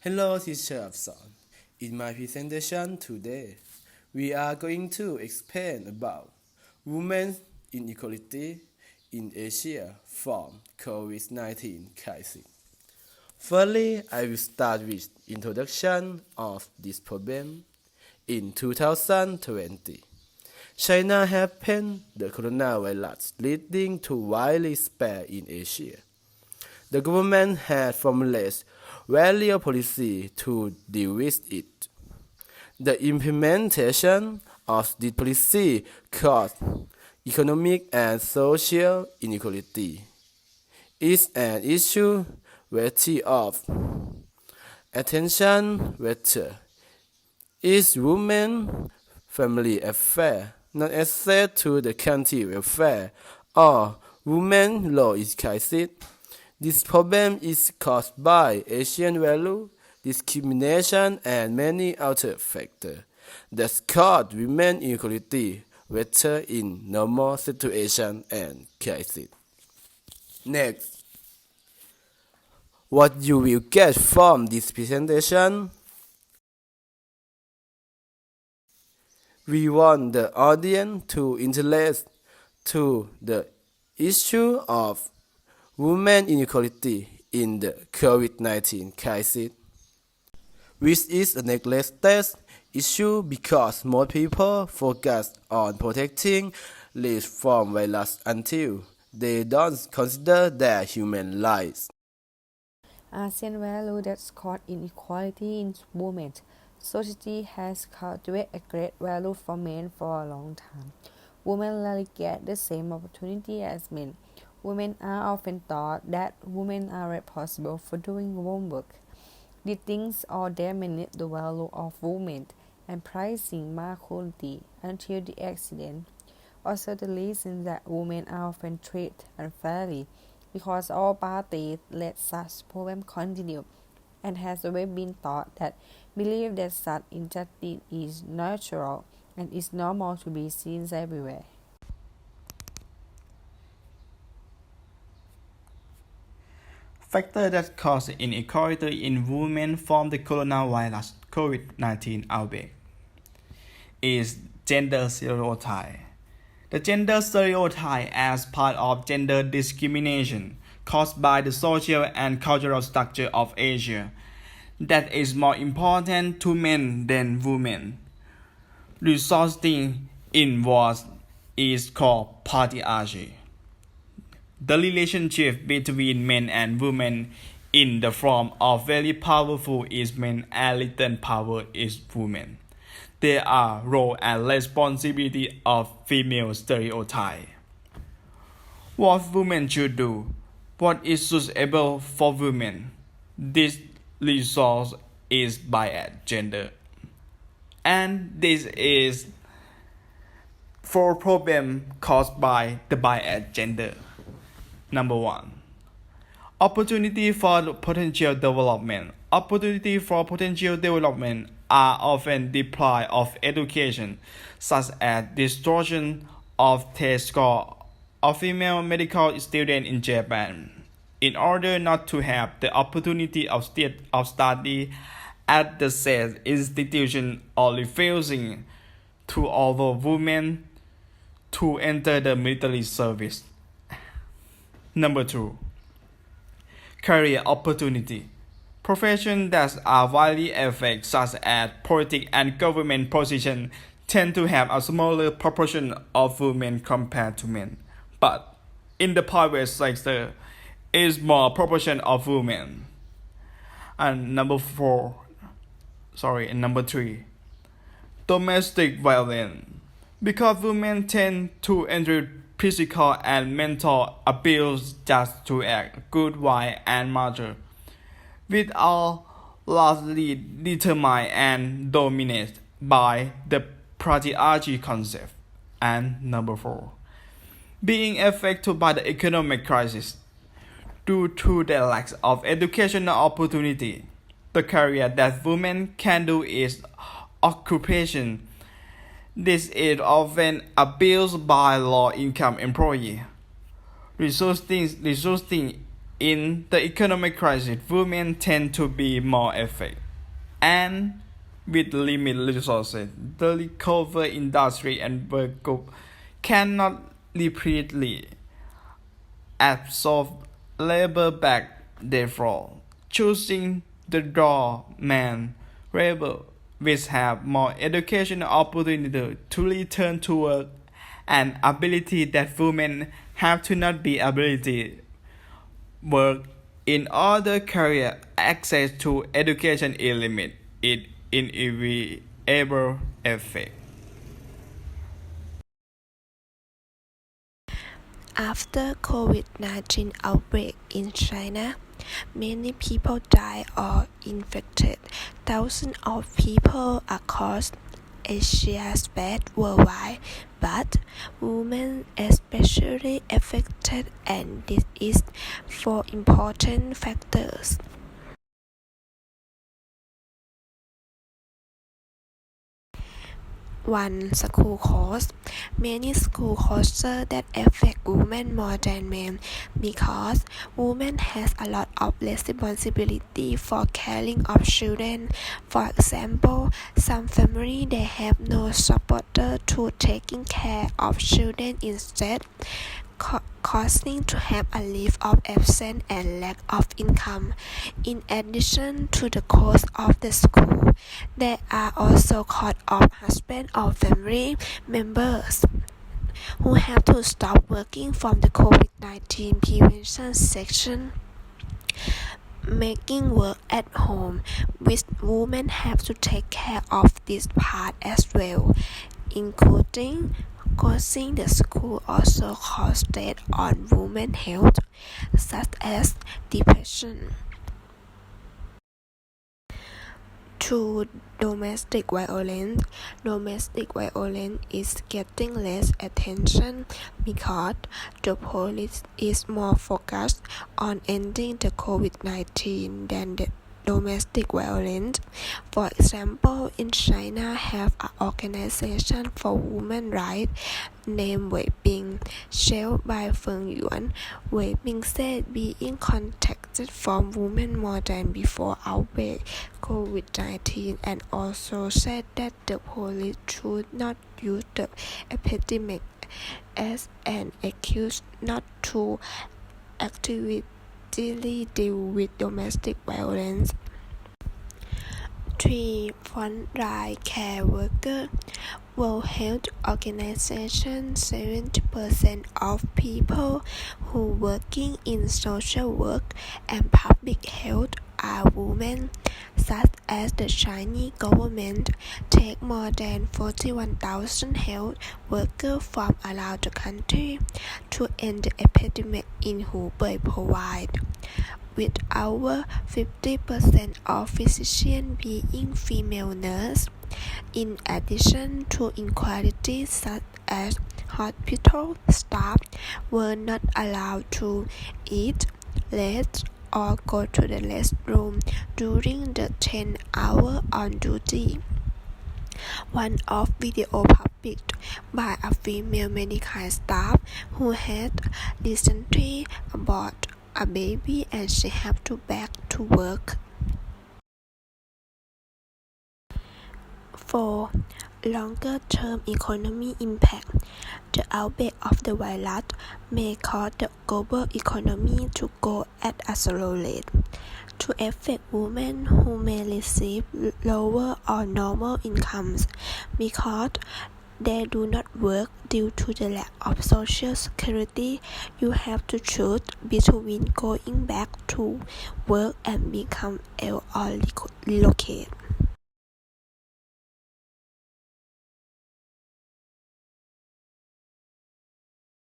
Hello, teacher Abson. In my presentation today, we are going to explain about women's inequality in Asia from Covid-19 crisis. Firstly, I will start with introduction of this problem. In 2020, China happened the coronavirus leading to widely spread in Asia. The government had formulated various policies to deal with it. The implementation of this policy caused economic and social inequality. It's an issue worthy of attention whether is women family affair, not access to the country welfare, or women law is crisis. This problem is caused by Asian value, discrimination, and many other factors that cause women inequality, whether in normal situation and crisis. Next, what you will get from this presentation? We want the audience to interest to the issue of women inequality in the Covid-19 crisis, which is a neglected issue because most people focus on protecting lives from virus until they don't consider their human lives. ASEAN value that cause inequality in women. Society has cultivated a great value for men for a long time. Women rarely get the same opportunity as men. Women are often taught that women are responsible for doing homework, did things or diminish the value of women and pricing masculinity until the accident. Also, the reason that women are often treated unfairly because all parties let such problems continue and has always been taught that believe that such injustice is natural and is normal to be seen everywhere. Factors that cause inequality in women from the coronavirus COVID-19 outbreak is gender stereotype. The gender stereotype as part of gender discrimination caused by the social and cultural structure of Asia that is more important to men than women, resulting in what is called patriarchy. The relationship between men and women in the form of very powerful is men and little power is women. There are role and responsibility of female stereotype. What women should do, what is suitable for women. This resource is by gender. And this is for problem caused by the bias gender. Number 1. Opportunity for potential development. Opportunity for potential development are often deprived of education, such as distortion of test score of female medical students in Japan. In order not to have the opportunity of study at the said institution or refusing to allow women to enter the military service. Number 2. Career opportunity. Professions that are widely affected, such as politics and government positions, tend to have a smaller proportion of women compared to men. But in the private sector, is more proportion of women. And number 3. Domestic violence. Because women tend to endure physical and mental abuse just to act good wife and mother, which are largely determined and dominated by the patriarchy concept. And number 4. Being affected by the economic crisis. Due to the lack of educational opportunity, the career that women can do is occupation. This is often abused by low-income employees, resulting In the economic crisis, women tend to be more affected, and with limited resources, the recovery industry and work group cannot repeatedly absorb labor back. Therefore, choosing the doorman labor, which have more educational opportunity to return to work, an ability that women have to not be ability work in other career. Access to education is limited. It inevitable effect. After Covid-19 outbreak in China, many people died or infected. Thousands of people across Asia spread worldwide, but women especially affected, and this is for important factors. One, school costs. Many school courses that affect women more than men because women has a lot of responsibility for caring of children. For example, some family they have no supporter to taking care of children instead, causing to have a leave of absence and lack of income. In addition to the cost of the school, there are also cost of husband or family members who have to stop working from the COVID-19 prevention section, making work at home, which women have to take care of this part as well, including closing the school also cause stress on women's health, such as depression. 2. Domestic violence. Domestic violence is getting less attention because the police is more focused on ending the COVID-19 than the domestic violence. For example, in China have an organization for women's rights named Weiping, chaired by Feng Yuan. Weiping said being contacted from women more than before outbreak COVID-19, and also said that the police should not use the epidemic as an excuse not to actively deal with domestic violence. 3. Frontline care worker. World Health Organization 70% of people who working in social work and public health are women, such as the Chinese government take more than 41,000 health workers from around the country to end the epidemic in Hubei province, with over 50% of physicians being female nurses. In addition to inequalities such as hospital staff were not allowed to eat, rest, or go to the restroom during the 10 hours on duty. One of video published by a female medical staff who had recently aborted a baby and she had to back to work. 4. Longer-term economic impact. The outbreak of the virus may cause the global economy to go at a slow rate, to affect women who may receive lower or normal incomes because they do not work due to the lack of social security. You have to choose between going back to work and become ill or relocate.